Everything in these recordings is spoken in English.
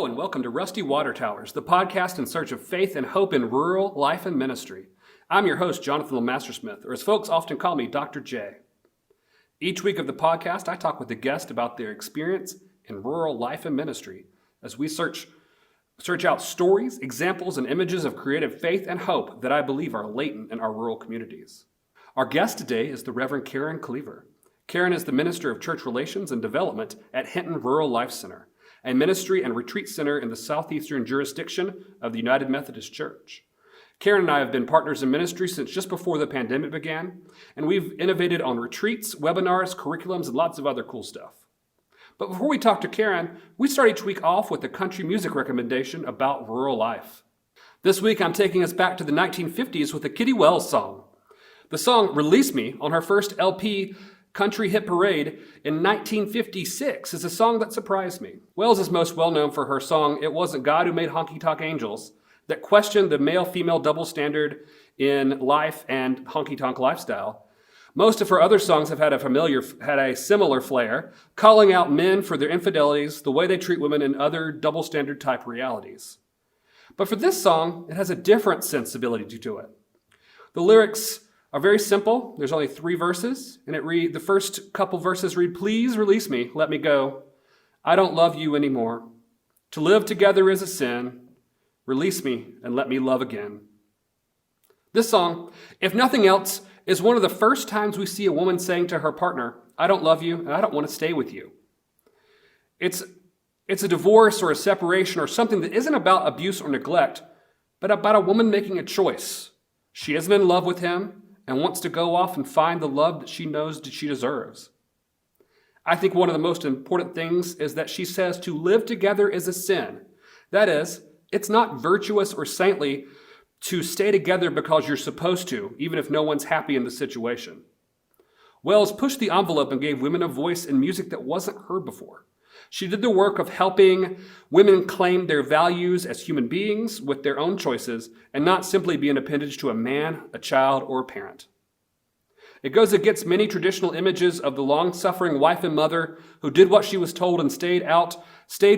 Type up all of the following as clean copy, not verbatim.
and welcome to Rusty Water Towers, the podcast in search of faith and hope in rural life and ministry. I'm your host, Jonathan Mastersmith, or as folks often call me, Dr. J. Each week of the podcast, I talk with a guest about their experience in rural life and ministry as we search out stories, examples, and images of creative faith and hope that I believe are latent in our rural communities. Our guest today is the Reverend Karen Kluever. Karen is the Minister of Church Relations and Development at Hinton Rural Life Center, a ministry and retreat center in the southeastern jurisdiction of the United Methodist Church. Karen and I have been partners in ministry since just before the pandemic began, and we've innovated on retreats, webinars, curriculums, and lots of other cool stuff. But before we talk to Karen, we start each week off with a country music recommendation about rural life. This week, I'm taking us back to the 1950s with a Kitty Wells song. The song Release Me on her first LP, Country Hit Parade, in 1956 is a song that surprised me. Wells is most well known for her song, It Wasn't God Who Made Honky Tonk Angels, that questioned the male-female double standard in life and honky tonk lifestyle. Most of her other songs have had a similar flair, calling out men for their infidelities, the way they treat women, and other double standard type realities. But for this song, it has a different sensibility to it. The lyrics are very simple. There's only 3 verses, and the first couple verses read, "Please release me, let me go. I don't love you anymore. To live together is a sin. Release me and let me love again." This song, if nothing else, is one of the first times we see a woman saying to her partner, "I don't love you and I don't want to stay with you." It's a divorce or a separation or something that isn't about abuse or neglect, but about a woman making a choice. She isn't in love with him and wants to go off and find the love that she knows that she deserves. I think one of the most important things is that she says to live together is a sin. That is, it's not virtuous or saintly to stay together because you're supposed to, even if no one's happy in the situation. Wells pushed the envelope and gave women a voice in music that wasn't heard before. She did the work of helping women claim their values as human beings with their own choices and not simply be an appendage to a man, a child, or a parent. It goes against many traditional images of the long-suffering wife and mother who did what she was told and stayed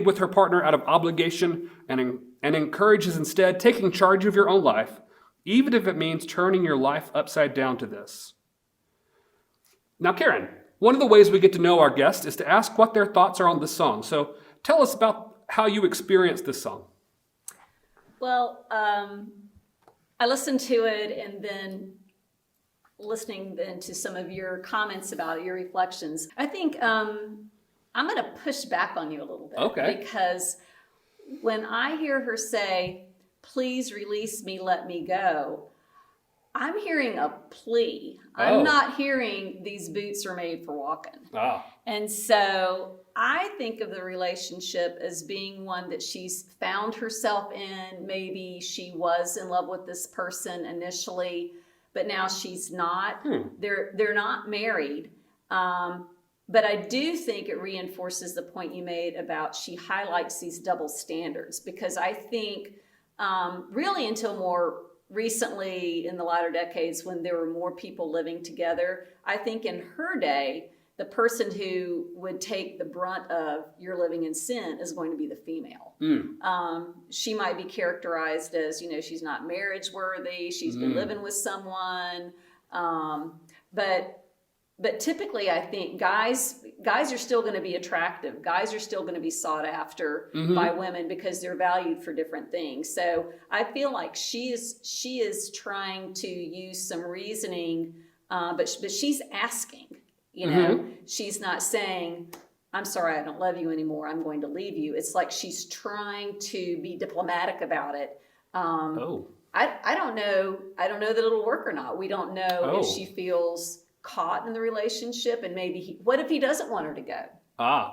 with her partner out of obligation, and encourages instead taking charge of your own life, even if it means turning your life upside down to this. Now, Karen, one of the ways we get to know our guest is to ask what their thoughts are on this song. So tell us about how you experienced this song. Well, I listened to it, and then listening then to some of your comments about it, your reflections. I think I'm going to push back on you a little bit. Okay. Because when I hear her say, "Please release me, let me go," I'm hearing a plea. I'm not hearing these boots are made for walking. And so I think of the relationship as being one that she's found herself in. Maybe she was in love with this person initially, but now she's not. They're not married. But I do think it reinforces the point you made about she highlights these double standards, because I think really until more recently in the latter decades when there were more people living together, I think in her day, the person who would take the brunt of you're living in sin is going to be the female. She might be characterized as, she's not marriage worthy, she's been living with someone. But typically I think guys are still going to be attractive. Guys are still going to be sought after by women because they're valued for different things. So I feel like she is trying to use some reasoning, but she's asking, she's not saying, "I'm sorry, I don't love you anymore, I'm going to leave you." It's like she's trying to be diplomatic about it. I don't know that it'll work or not. We don't know if she feels caught in the relationship, and maybe what if he doesn't want her to go?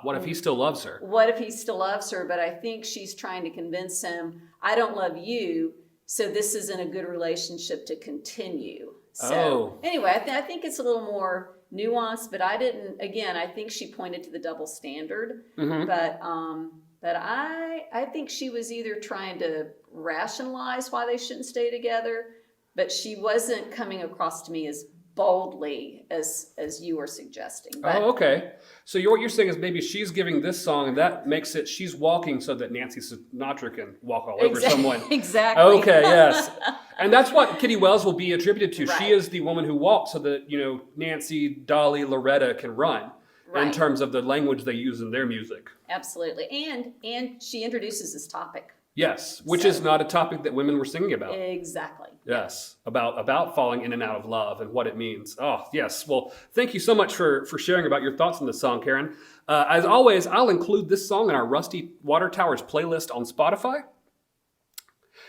What if he still loves her? What if he still loves her? But I think she's trying to convince him, "I don't love you, so this isn't a good relationship to continue." So anyway, I think it's a little more nuanced, but I think she pointed to the double standard, but I think she was either trying to rationalize why they shouldn't stay together, but she wasn't coming across to me as boldly as you were suggesting. But, oh, okay. So what you're saying is maybe she's giving this song, and that makes it she's walking so that Nancy Sinatra can walk all over someone. Exactly. Okay, yes. And that's what Kitty Wells will be attributed to. Right. She is the woman who walks so that, Nancy, Dolly, Loretta can run in terms of the language they use in their music. Absolutely. And she introduces this topic. Yes, which is not a topic that women were singing about. Exactly. Yes, about falling in and out of love and what it means. Oh, yes. Well, thank you so much for sharing about your thoughts on this song, Karen. As always, I'll include this song in our Rusty Water Towers playlist on Spotify.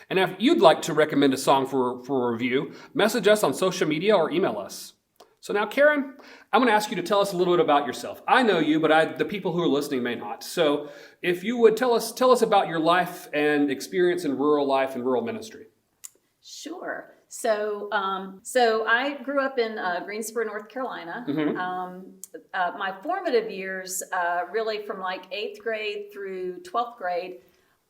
And if you'd like to recommend a song for a review, message us on social media or email us. So now, Karen, I'm going to ask you to tell us a little bit about yourself. I know you, but the people who are listening may not. So if you would tell us about your life and experience in rural life and rural ministry. Sure. So I grew up in Greensboro, North Carolina. Mm-hmm. My formative years, really from like 8th grade through 12th grade,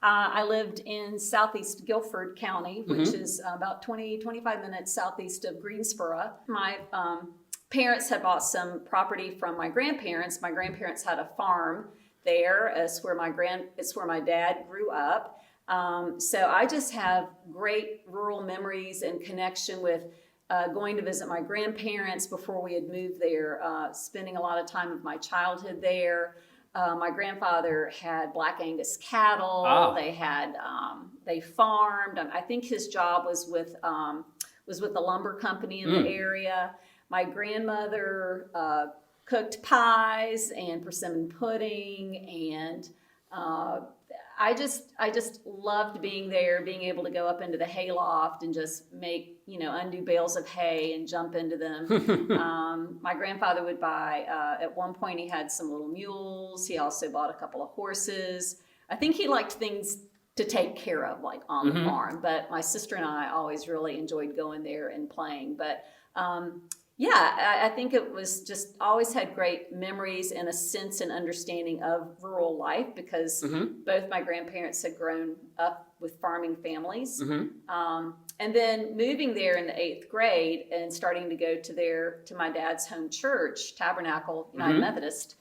I lived in southeast Guilford County, which is about 25 minutes southeast of Greensboro. My parents had bought some property from my grandparents. My grandparents had a farm there. It's where my dad grew up. So I just have great rural memories and connection with going to visit my grandparents before we had moved there, spending a lot of time of my childhood there. My grandfather had Black Angus cattle. Ah. They farmed. I think his job was with the lumber company in the area. My grandmother cooked pies and persimmon pudding, and I just loved being there, being able to go up into the hayloft and just make, undo bales of hay and jump into them. My grandfather would buy, at one point he had some little mules. He also bought a couple of horses. I think he liked things to take care of, like on the farm. But my sister and I always really enjoyed going there and playing. But I think it was just always had great memories and a sense and understanding of rural life because both my grandparents had grown up with farming families. And then moving there in the 8th grade and starting to go to my dad's home church, Tabernacle United Methodist.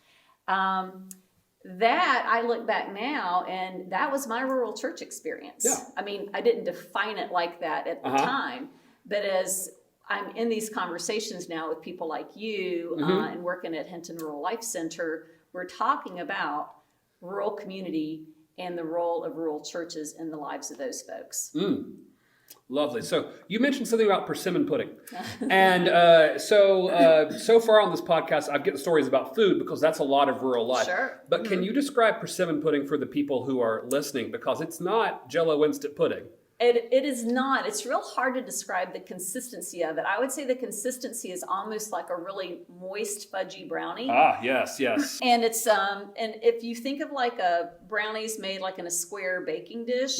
That I look back now, and that was my rural church experience. Yeah. I mean, I didn't define it like that at the time, but as I'm in these conversations now with people like you and working at Hinton Rural Life Center, we're talking about rural community and the role of rural churches in the lives of those folks. Lovely. So you mentioned something about persimmon pudding. And so far on this podcast, I've gotten stories about food because that's a lot of rural life. Sure. But can you describe persimmon pudding for the people who are listening? Because it's not Jell-O instant pudding. It is not. It's real hard to describe the consistency of it. I would say the consistency is almost like a really moist, fudgy brownie. Ah, yes, yes. And it's and if you think of like a brownies made like in a square baking dish,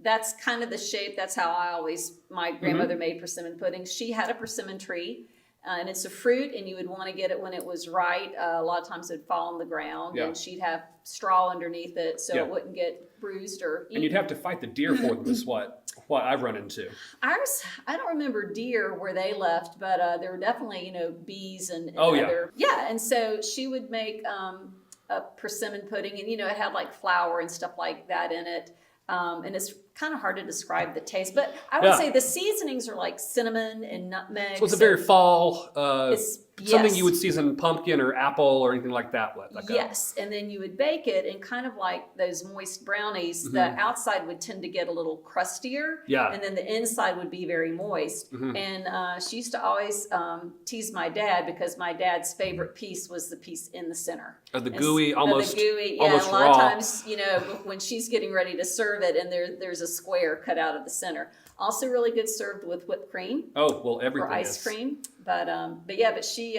that's kind of the shape. That's how my grandmother made persimmon pudding. She had a persimmon tree. And it's a fruit, and you would want to get it when it was right. A lot of times it would fall on the ground, and she'd have straw underneath it so it wouldn't get bruised or eaten. And you'd have to fight the deer for them is what I've run into. Ours, I don't remember deer where they left, but there were definitely, bees and other. Yeah, and so she would make a persimmon pudding, and, it had like flour and stuff like that in it. And it's kind of hard to describe the taste, but I would say the seasonings are like cinnamon and nutmeg. So it's a very fall, something yes. you would season pumpkin or apple or anything like that with. Like yes, and then you would bake it, and kind of like those moist brownies, the outside would tend to get a little crustier, and then the inside would be very moist. And she used to always tease my dad because my dad's favorite piece was the piece in the center. Of the gooey, almost the gooey, almost a lot raw. of times, when she's getting ready to serve it, and there's a square cut out of the center. Also, really good served with whipped cream. Oh well, everything or ice cream. But she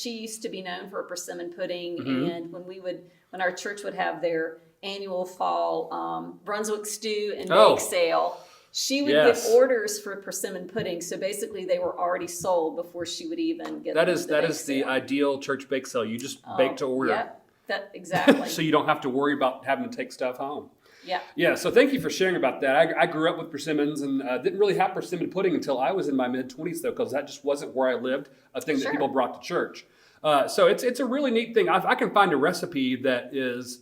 used to be known for a persimmon pudding, and when our church would have their annual fall Brunswick stew and bake sale, she would get orders for persimmon pudding. So basically, they were already sold before she would even get. That is the ideal church bake sale. You just bake to order. Yep, that exactly. So you don't have to worry about having to take stuff home. Yeah. Yeah, so thank you for sharing about that. I grew up with persimmons and didn't really have persimmon pudding until I was in my mid-20s, though, because that just wasn't where I lived, a thing that people brought to church. So it's a really neat thing. I can find a recipe that is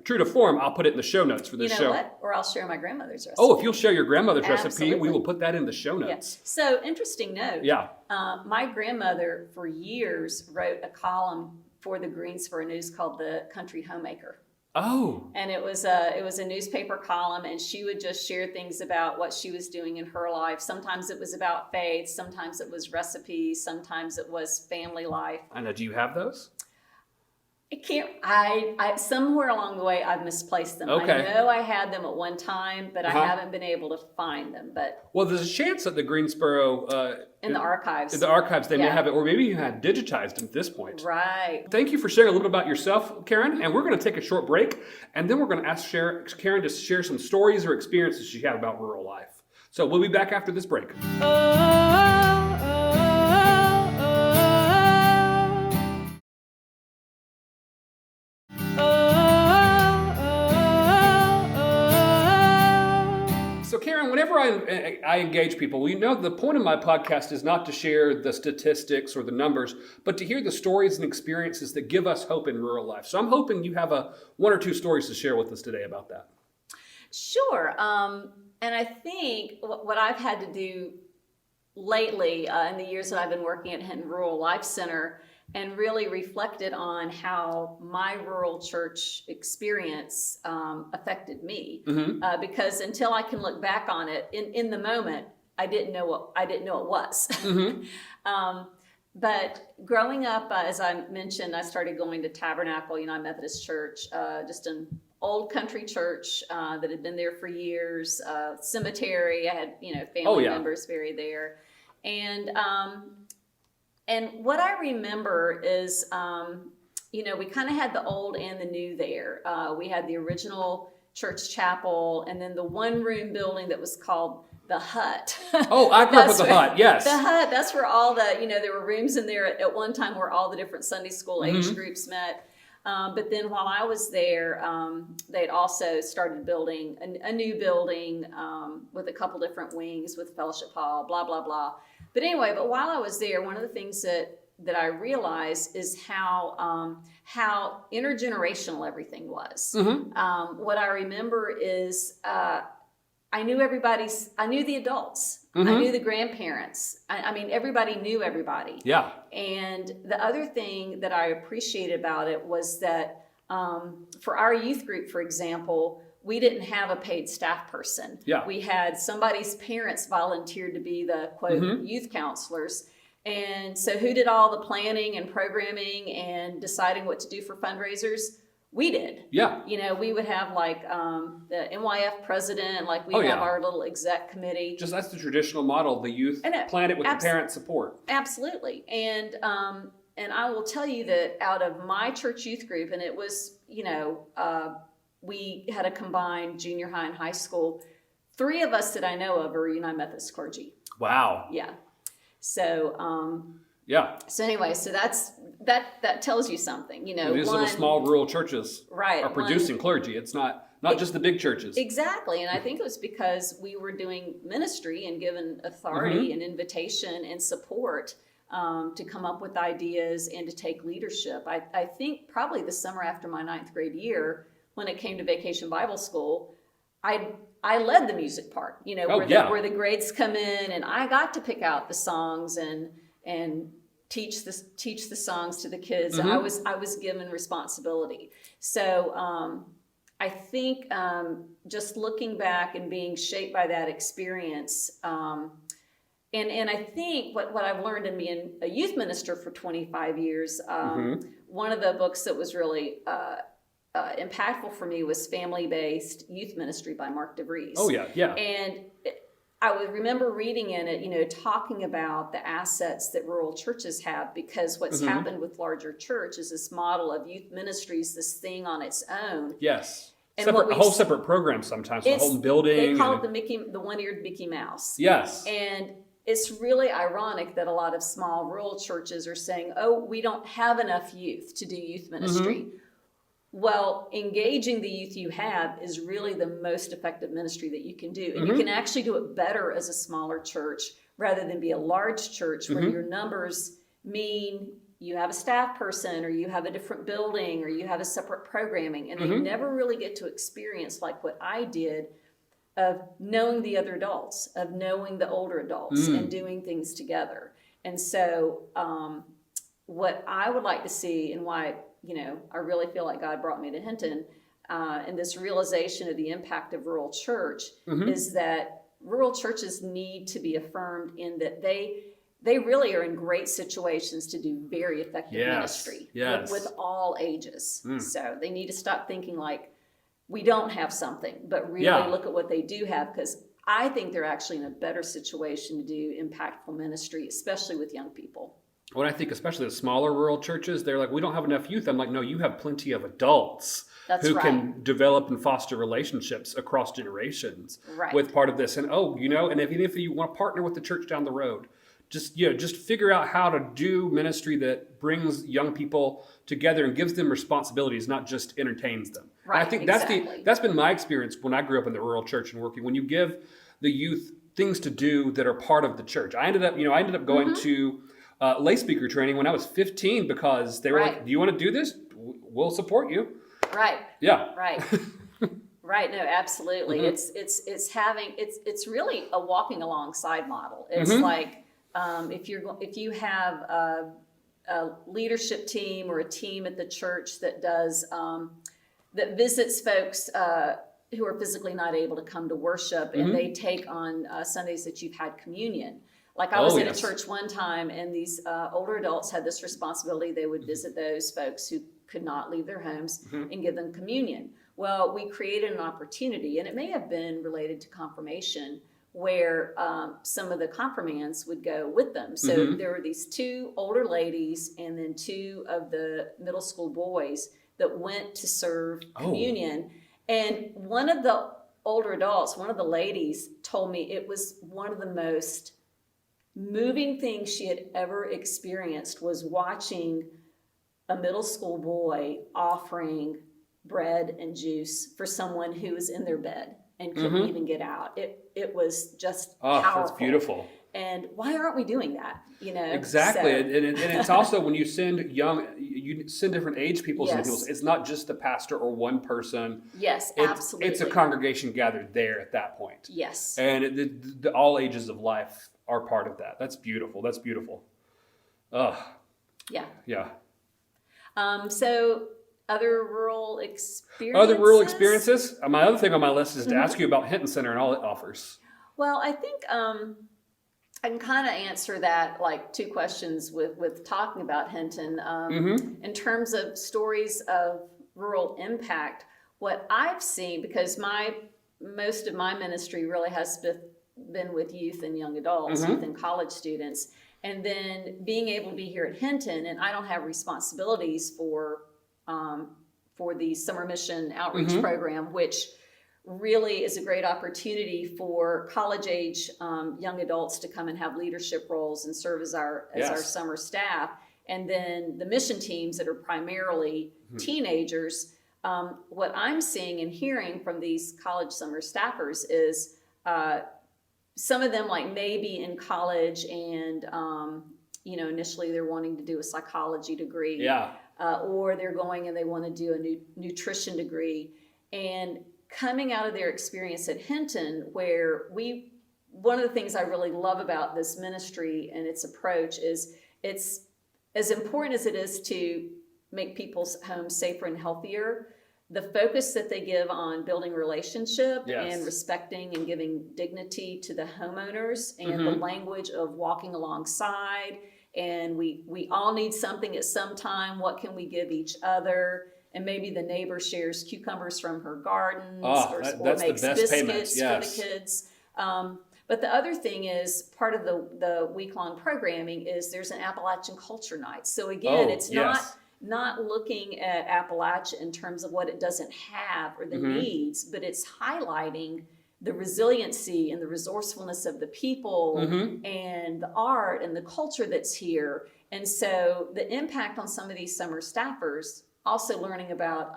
true to form. I'll put it in the show notes for this show. What? Or I'll share my grandmother's recipe. Oh, if you'll share your grandmother's recipe, Absolutely. we will put that in the show notes. Yeah. So, interesting note. Yeah. My grandmother, for years, wrote a column for the Greensboro News called the Country Homemaker. Oh. And it was a newspaper column, and she would just share things about what she was doing in her life. Sometimes it was about faith, sometimes it was recipes, sometimes it was family life. I know. Do you have those? I somewhere along the way I've misplaced them. Okay. I know I had them at one time, but I haven't been able to find them. But well, there's a chance that the Greensboro in the archives, they may have it, or maybe you had digitized them at this point. Right. Thank you for sharing a little bit about yourself, Karen. And we're going to take a short break, and then we're going to ask Karen to share some stories or experiences she had about rural life. So we'll be back after this break. So Karen, whenever I engage people, we know the point of my podcast is not to share the statistics or the numbers, but to hear the stories and experiences that give us hope in rural life. So I'm hoping you have one or two stories to share with us today about that. Sure. And I think what I've had to do lately in the years that I've been working at Hinton Rural Life Center and really reflected on how my rural church experience affected me. Mm-hmm. Because until I can look back on it, in the moment, I didn't know what it was. Mm-hmm. But growing up, as I mentioned, I started going to Tabernacle United Methodist Church, just an old country church that had been there for years. Cemetery, I had family members buried there, and what I remember is, we kind of had the old and the new there. We had the original church chapel, and then the one-room building that was called the hut. Oh, I grew up with the hut, yes. The hut, that's where all the, there were rooms in there at one time where all the different Sunday school age groups met. But then while I was there, they'd also started building a new building with a couple different wings with fellowship hall, blah, blah, blah. But anyway, while I was there, one of the things that I realized is how intergenerational everything was. Mm-hmm. What I remember is I knew the adults. Mm-hmm. I knew the grandparents. I mean, everybody knew everybody. Yeah. And the other thing that I appreciated about it was that for our youth group, for example, we didn't have a paid staff person. Yeah. We had somebody's parents volunteered to be the, quote, youth counselors. And so who did all the planning and programming and deciding what to do for fundraisers? We did. Yeah. We would have the NYF president, we have our little exec committee. Just that's the traditional model. The youth plan it with the parent support. Absolutely. And I will tell you that out of my church youth group, and it was, we had a combined junior high and high school, 3 of us that I know of are United Methodist clergy. Wow. Yeah. So, yeah. So anyway, so that tells you something, These little small rural churches are producing clergy. It's not just the big churches. Exactly. And I think it was because we were doing ministry and given authority and invitation and support to come up with ideas and to take leadership. I think probably the summer after my 9th grade year, when it came to Vacation Bible School, I led the music part, where the grades come in, and I got to pick out the songs and teach the songs to the kids. Mm-hmm. I was given responsibility. So I think just looking back and being shaped by that experience, and I think what I've learned in being a youth minister for 25 years, one of the books that was really impactful for me was Family-Based Youth Ministry by Mark DeVries. Oh, yeah, yeah. And I would remember reading in it, talking about the assets that rural churches have, because what's happened with larger church is this model of youth ministries, this thing on its own. Yes. And a whole separate program sometimes, a whole building. They call it the one-eared Mickey Mouse. Yes. And it's really ironic that a lot of small rural churches are saying, oh, we don't have enough youth to do youth ministry. Well, engaging the youth you have is really the most effective ministry that you can do. And you can actually do it better as a smaller church rather than be a large church where your numbers mean you have a staff person or you have a different building or you have a separate programming. And they never really get to experience like what I did of knowing the other adults, of knowing the older adults and doing things together. And so what I would like to see and why, I really feel like God brought me to Hinton and this realization of the impact of rural church is that rural churches need to be affirmed in that they really are in great situations to do very effective ministry with all ages. So they need to stop thinking like we don't have something, but really look at what they do have, because I think they're actually in a better situation to do impactful ministry, especially with young people. When I think especially the smaller rural churches, they're like, we don't have enough youth. I'm like, no, you have plenty of adults who can develop and foster relationships across generations with part of this. And and even if you want to partner with the church down the road, just figure out how to do ministry that brings young people together and gives them responsibilities, not just entertains them. Right. And I think that's been my experience when I grew up in the rural church and working. When you give the youth things to do that are part of the church. I ended up going to lay speaker training when I was 15 because they were like, "Do you want to do this? We'll support you." Right. Yeah. Right. Right. No, absolutely. It's really a walking alongside model. It's like if you have a leadership team or a team at the church that does that visits folks who are physically not able to come to worship, and they take on Sundays that you've had communion. Like I was in a church one time, and these older adults had this responsibility. They would visit those folks who could not leave their homes and give them communion. Well, we created an opportunity, and it may have been related to confirmation, where some of the confirmands would go with them. So there were these two older ladies and then two of the middle school boys that went to serve communion. And one of the older adults, one of the ladies, told me it was one of the most moving things she had ever experienced was watching a middle school boy offering bread and juice for someone who was in their bed and couldn't even get out. It was just powerful. That's beautiful. And why aren't we doing that? Exactly. So. And it's also when you send you send different age people. It's not just the pastor or one person. Yes, absolutely. It's a congregation gathered there at that point. Yes. And all ages of life are part of that. That's beautiful. That's beautiful. Yeah. Yeah. So other rural experiences? My other thing on my list is to ask you about Hinton Center and all it offers. Well, I think I can kind of answer that like two questions with talking about Hinton. In terms of stories of rural impact, what I've seen, because most of my ministry really has been with youth and young adults, youth and college students, and then being able to be here at Hinton, and I don't have responsibilities for the summer mission outreach program, which really is a great opportunity for college age young adults to come and have leadership roles and serve as our summer staff. And then the mission teams that are primarily teenagers. What I'm seeing and hearing from these college summer staffers is some of them like maybe in college and initially they're wanting to do a psychology degree. Yeah. Or they're going and they want to do a nutrition degree. And coming out of their experience at Hinton, where one of the things I really love about this ministry and its approach is it's as important as it is to make people's homes safer and healthier. The focus that they give on building relationship and respecting and giving dignity to the homeowners and the language of walking alongside. And we all need something at some time. What can we give each other? And maybe the neighbor shares cucumbers from her gardens or makes biscuits for the kids. But the other thing is part of the week-long programming is there's an Appalachian Culture Night. So again, it's not looking at Appalachia in terms of what it doesn't have or the needs, but it's highlighting the resiliency and the resourcefulness of the people and the art and the culture that's here. And so the impact on some of these summer staffers also learning about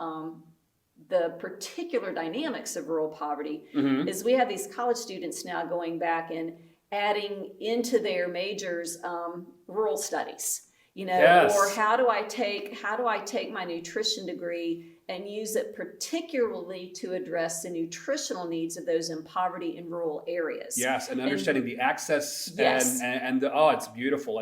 the particular dynamics of rural poverty is we have these college students now going back and adding into their majors rural studies, or how do I take my nutrition degree and use it particularly to address the nutritional needs of those in poverty in rural areas. Yes, and understanding the access and it's beautiful.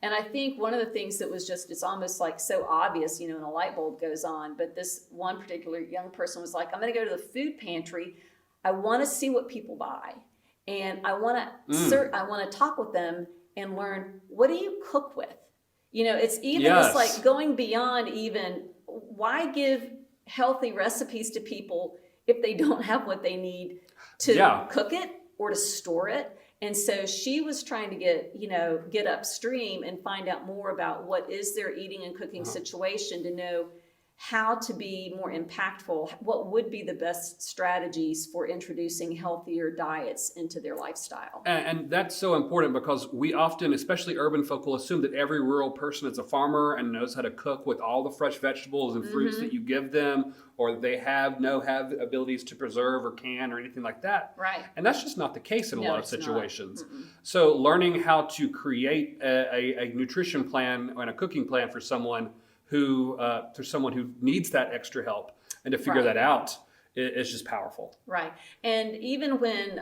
And I think one of the things that was it's almost like so obvious, and a light bulb goes on, but this one particular young person was like, I'm going to go to the food pantry. I want to see what people buy. And I want to talk with them and learn, what do you cook with? It's even it's like going beyond even, why give healthy recipes to people if they don't have what they need to cook it or to store it? And so she was trying to get upstream and find out more about what is their eating and cooking situation, to know how to be more impactful, what would be the best strategies for introducing healthier diets into their lifestyle. And that's so important, because we often, especially urban folk, will assume that every rural person is a farmer and knows how to cook with all the fresh vegetables and fruits that you give them, or they have abilities to preserve or can or anything like that. Right. And that's just not the case in a lot of situations. So learning how to create a nutrition plan and a cooking plan for someone who needs that extra help, and to figure that out is just powerful. Right. And even when,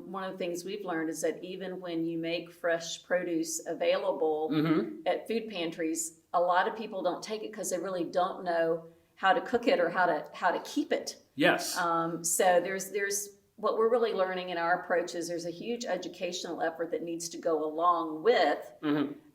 one of the things we've learned is that even when you make fresh produce available at food pantries, a lot of people don't take it because they really don't know how to cook it or how to keep it. Yes. So there's what we're really learning in our approach is there's a huge educational effort that needs to go along with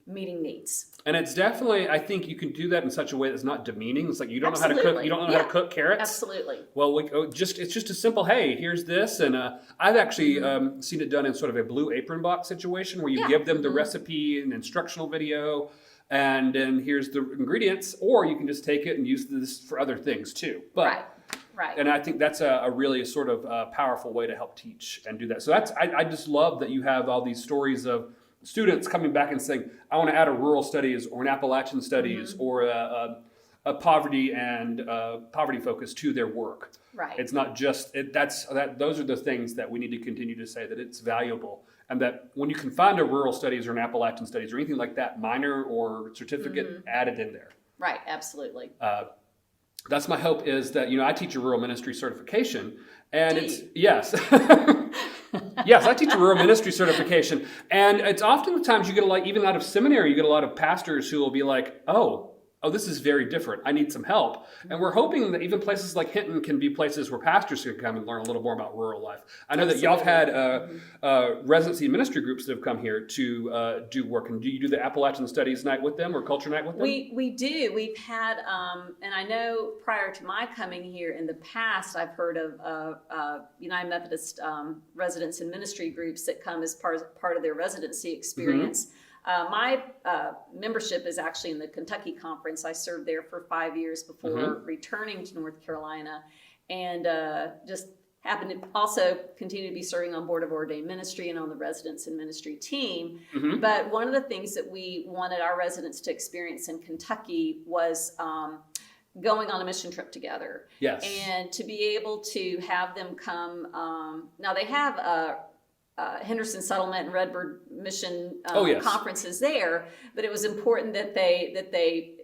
meeting needs. And it's definitely, I think you can do that in such a way that's not demeaning. It's like, you don't know how to cook. You don't know how to cook carrots. Absolutely. Well, it's just a simple, hey, here's this. And I've actually seen it done in sort of a blue apron box situation, where you give them the recipe and instructional video, and then here's the ingredients, or you can just take it and use this for other things too. But, Right. And I think that's a really sort of powerful way to help teach and do that. So I just love that you have all these stories of students coming back and saying, I want to add a rural studies or an Appalachian studies or a poverty and poverty focus to their work. Right. It's not just those are the things that we need to continue to say, that it's valuable, and that when you can find a rural studies or an Appalachian studies or anything like that, minor or certificate, added in there. Right. Absolutely. That's my hope, is that, I teach a rural ministry certification, and yes. Yes, I teach a rural ministry certification, and it's oftentimes you get even out of seminary, you get a lot of pastors who will be like, oh, this is very different. I need some help. And we're hoping that even places like Hinton can be places where pastors can come and learn a little more about rural life. I know that y'all have had residency ministry groups that have come here to do work. And do you do the Appalachian Studies night with them or culture night with them? We do. We've had, and I know prior to my coming here in the past, I've heard of United Methodist residence and ministry groups that come as part of their residency experience. My membership is actually in the Kentucky Conference. I served there for 5 years before returning to North Carolina, and just happened to also continue to be serving on board of ordained ministry and on the residence and ministry team. But one of the things that we wanted our residents to experience in Kentucky was going on a mission trip together. Yes. And to be able to have them come, now they have Henderson Settlement and Redbird Mission conferences there, but it was important that they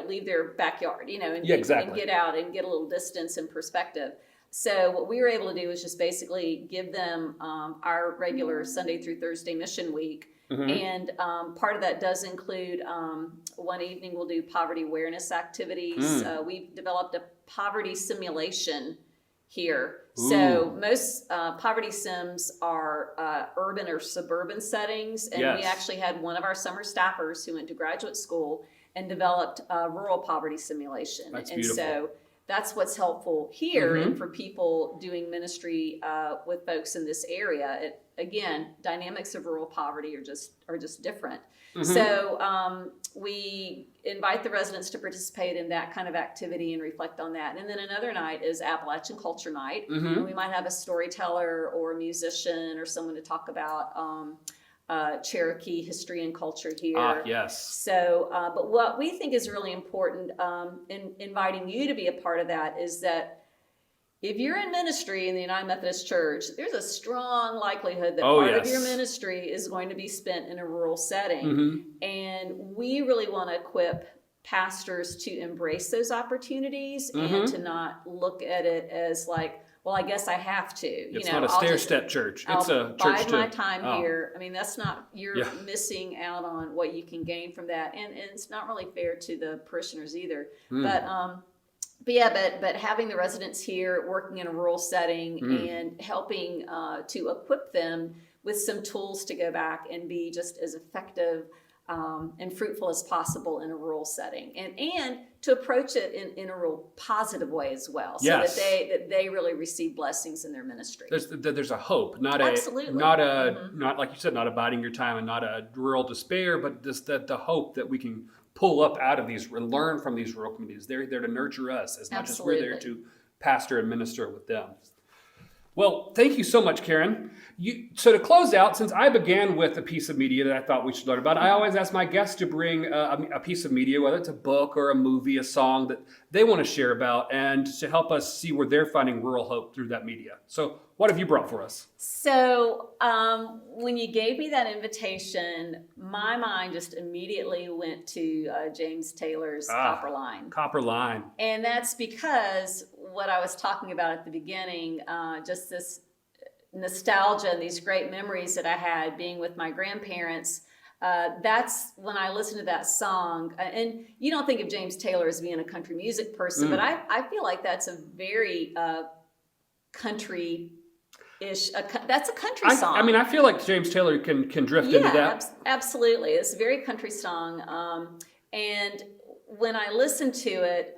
leave their backyard, and get out and get a little distance and perspective. So what we were able to do was just basically give them our regular Sunday through Thursday mission week. And part of that does include one evening we'll do poverty awareness activities. We've developed a poverty simulation here. So most poverty sims are urban or suburban settings, and we actually had one of our summer staffers who went to graduate school and developed a rural poverty simulation. That's and beautiful. So that's what's helpful here, and for people doing ministry with folks in this area. Again, dynamics of rural poverty are just different. So we invite the residents to participate in that kind of activity and reflect on that. And then another night is Appalachian Culture Night. And we might have a storyteller or a musician or someone to talk about Cherokee history and culture here. Yes. So, but what we think is really important in inviting you to be a part of that is that if you're in ministry in the United Methodist Church, there's a strong likelihood that part of your ministry is going to be spent in a rural setting. And we really want to equip pastors to embrace those opportunities and to not look at it as like, well, I guess I have to. It's not a stair-step church. It's a church bide my time here. I mean, that's not, you're missing out on what you can gain from that. And it's not really fair to the parishioners either. But having the residents here working in a rural setting and helping to equip them with some tools to go back and be just as effective and fruitful as possible in a rural setting, and to approach it in a real positive way as well, so that they really receive blessings in their ministry. There's a hope, not like you said, not abiding your time and not a rural despair, but just the hope that we can pull up out of these and learn from these rural communities. They're there to nurture us as much as we're there to pastor and minister with them. Well, thank you so much, Karen. So to close out, since I began with a piece of media that I thought we should learn about, I always ask my guests to bring a piece of media, whether it's a book or a movie, a song that they want to share about, and to help us see where they're finding rural hope through that media. So what have you brought for us? So when you gave me that invitation, my mind just immediately went to James Taylor's Copper Line. Copper Line. And that's because what I was talking about at the beginning, just this nostalgia and these great memories that I had being with my grandparents. That's when I listened to that song. And you don't think of James Taylor as being a country music person, but I feel like that's a very country-ish, that's a country song. I mean, I feel like James Taylor can drift into that. Absolutely. It's a very country song. And when I listen to it,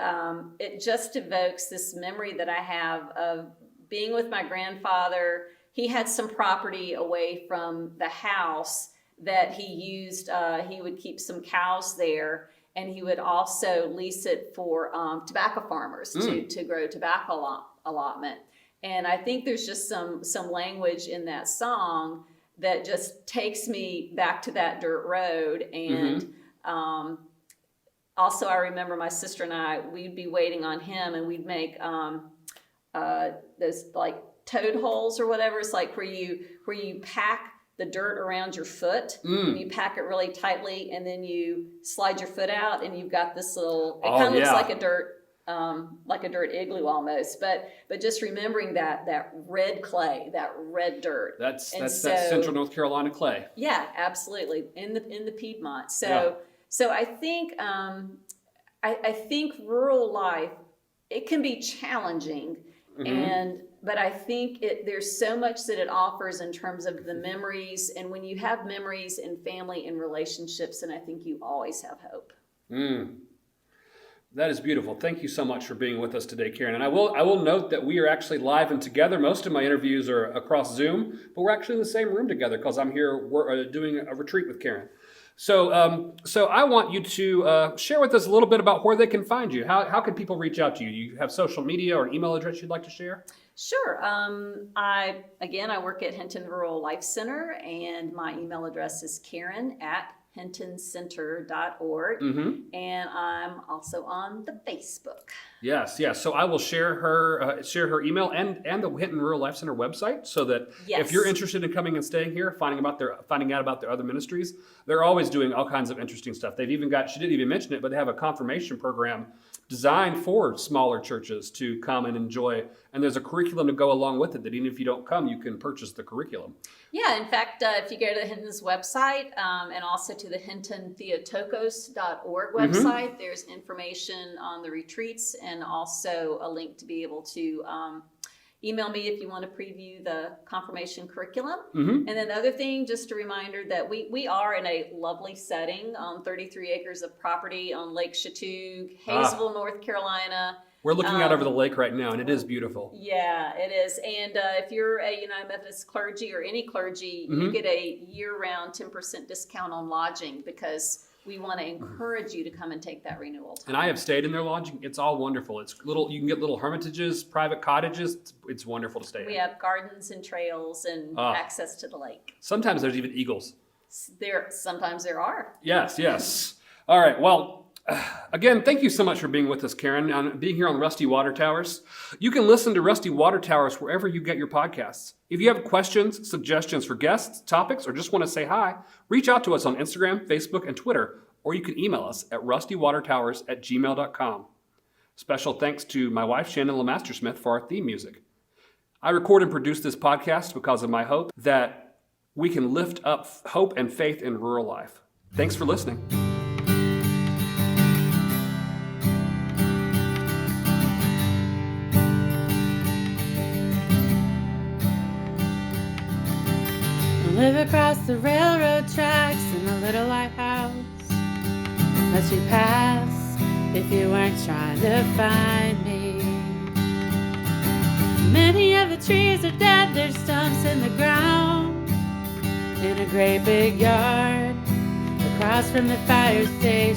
it just evokes this memory that I have of being with my grandfather. He had some property away from the house that he used. He would keep some cows there, and he would also lease it for tobacco farmers to grow tobacco allotment. And I think there's just some language in that song that just takes me back to that dirt road. And also I remember my sister and I, we'd be waiting on him, and we'd make those like toad holes or whatever. It's like where you pack the dirt around your foot, and you pack it really tightly, and then you slide your foot out, and you've got this little, it kind of looks like a dirt igloo almost, but just remembering that red clay, that red dirt. That's that Central North Carolina clay. Yeah, absolutely. In the Piedmont. So I think I think rural life, it can be challenging, but I think there's so much that it offers in terms of the memories, and when you have memories and family and relationships, and I think you always have hope. That is beautiful. Thank you so much for being with us today, Karen. And I will note that we are actually live and together. Most of my interviews are across Zoom, but we're actually in the same room together because I'm here doing a retreat with Karen. So I want you to share with us a little bit about where they can find you. How can people reach out to you? You have social media or email address you'd like to share? Sure. I work at Hinton Rural Life Center, and my email address is karen@hintoncenter.org, and I'm also on the Facebook. Yes. So I will share her email and the Hinton Rural Life Center website, so that if you're interested in coming and staying here, finding out about their other ministries, they're always doing all kinds of interesting stuff. They've even got, she didn't even mention it, but they have a confirmation program designed for smaller churches to come and enjoy. And there's a curriculum to go along with it that even if you don't come, you can purchase the curriculum. Yeah, in fact, if you go to the Hinton's website and also to the hintontheotokos.org website, there's information on the retreats and also a link to be able to email me if you want to preview the confirmation curriculum. And then the other thing, just a reminder that we are in a lovely setting on 33 acres of property on Lake Chattooga, Hayesville, North Carolina. We're looking out over the lake right now, and it is beautiful. Yeah, it is. And if you're a United Methodist clergy or any clergy, you get a year-round 10% discount on lodging, because we want to encourage you to come and take that renewal time. And I have stayed in their lodging. It's all wonderful. It's little. You can get little hermitages, private cottages. It's wonderful to stay in. We have gardens and trails and access to the lake. Sometimes there's even eagles. Sometimes there are. Yes. All right. Well, again, thank you so much for being with us, Karen, and being here on Rusty Water Towers. You can listen to Rusty Water Towers wherever you get your podcasts. If you have questions, suggestions for guests, topics, or just want to say hi, reach out to us on Instagram, Facebook, and Twitter, or you can email us at rustywatertowers@gmail.com. Special thanks to my wife, Shannon LeMaster-Smith, for our theme music. I record and produce this podcast because of my hope that we can lift up hope and faith in rural life. Thanks for listening. Live across the railroad tracks in a little lighthouse that you pass if you weren't trying to find me. Many of the trees are dead, there's stumps in the ground in a great big yard across from the fire station.